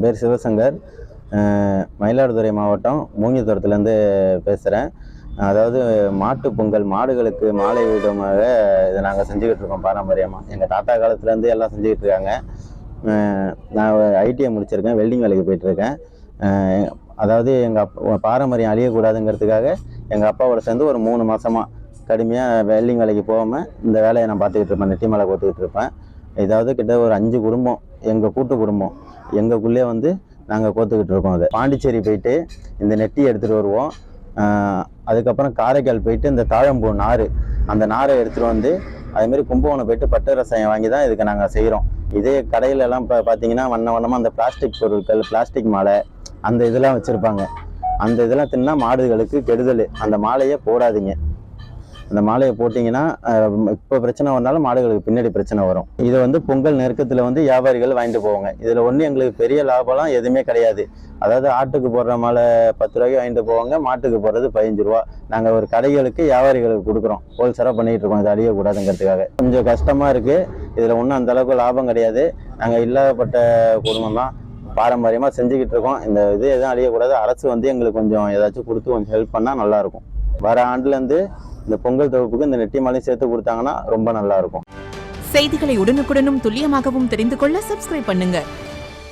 என் பேர் சிவசங்கர். மயிலாடுதுறை மாவட்டம் மூங்கில்தோட்டத்துலேருந்து பேசுகிறேன். அதாவது மாட்டு பொங்கல் மாடுகளுக்கு மாலை விடுமாக இதை நாங்கள் செஞ்சுக்கிட்டு இருக்கோம் பாரம்பரியமாக. எங்கள் தாத்தா காலத்துலேருந்து எல்லாம் செஞ்சுக்கிட்டு இருக்காங்க. நான் ஐடிஐ முடிச்சிருக்கேன், வெல்டிங் வேலைக்கு போயிட்டுருக்கேன். அதாவது எங்கள் பாரம்பரியம் அழியக்கூடாதுங்கிறதுக்காக எங்கள் அப்பாவோட சேர்ந்து ஒரு 3 மாதமாக கடுமையாக வெல்டிங் வேலைக்கு போகாமல் இந்த வேலையை நான் பார்த்துக்கிட்டு இருப்பேன், நெட்டி மேலே கோத்துக்கிட்டு இருப்பேன். இதாவது கிட்ட ஒரு 5 குடும்பம், எங்கள் கூட்டு குடும்பம், எங்களுக்குள்ளே நாங்கள் கோத்துக்கிட்டு இருக்கோம். அதை பாண்டிச்சேரி போயிட்டு இந்த நெட்டி எடுத்துகிட்டு வருவோம். அதுக்கப்புறம் காரைக்கால் போயிட்டு இந்த தாழம்பூ நார், அந்த நாரை எடுத்துகிட்டு வந்து அதேமாரி கும்பகோணம் போயிட்டு பட்டு ரசாயம் வாங்கி தான் இதுக்கு நாங்கள் செய்கிறோம். இதே கடையிலலாம் இப்போ பார்த்தீங்கன்னா வண்ணமாக அந்த பிளாஸ்டிக் பொருட்கள், பிளாஸ்டிக் மாலை, அந்த இதெல்லாம் வச்சுருப்பாங்க. அந்த இதெல்லாம் தின்னா மாடுகளுக்கு கெடுதல். அந்த மாலையை போடாதீங்க. அந்த மாலையை போட்டிங்கன்னா இப்போ பிரச்சனை வந்தாலும் மாடுகளுக்கு பின்னாடி பிரச்சனை வரும். இதை பொங்கல் நெருக்கத்தில் வியாபாரிகள் வாங்கிட்டு போவாங்க. இதில் எங்களுக்கு பெரிய லாபம்லாம் எதுவுமே கிடையாது. அதாவது ஆட்டுக்கு போடுற மாலை 10 ரூபாய்க்கு வாங்கிட்டு போவாங்க, மாட்டுக்கு போடுறது 15 ரூபா. நாங்கள் ஒரு கடைகளுக்கு வியாபாரிகளுக்கு கொடுக்குறோம், ஹோல்சேலாக பண்ணிகிட்டு இருக்கோம். இது அழியக்கூடாதுங்கிறதுக்காக கொஞ்சம் கஷ்டமாக இருக்குது. இதில் ஒன்றும் அந்தளவுக்கு லாபம் கிடையாது. நாங்கள் இல்லாதப்பட்ட குடும்பம் தான், பாரம்பரியமாக செஞ்சுக்கிட்டு இருக்கோம். இந்த இது எதுவும் அழியக்கூடாது. அரசு எங்களுக்கு கொஞ்சம் ஏதாச்சும் கொடுத்து கொஞ்சம் ஹெல்ப் பண்ணால் நல்லாயிருக்கும். வர ஆண்டுலேருந்து இந்த பொங்கல் தொகுப்புக்கு இந்த நெட்டி மாலையும் சேர்த்து கொடுத்தாங்கன்னா ரொம்ப நல்லா இருக்கும். செய்திகளை உடனுக்குடனும் துல்லியமாகவும் தெரிந்து கொள்ள சப்ஸ்கிரைப் பண்ணுங்க.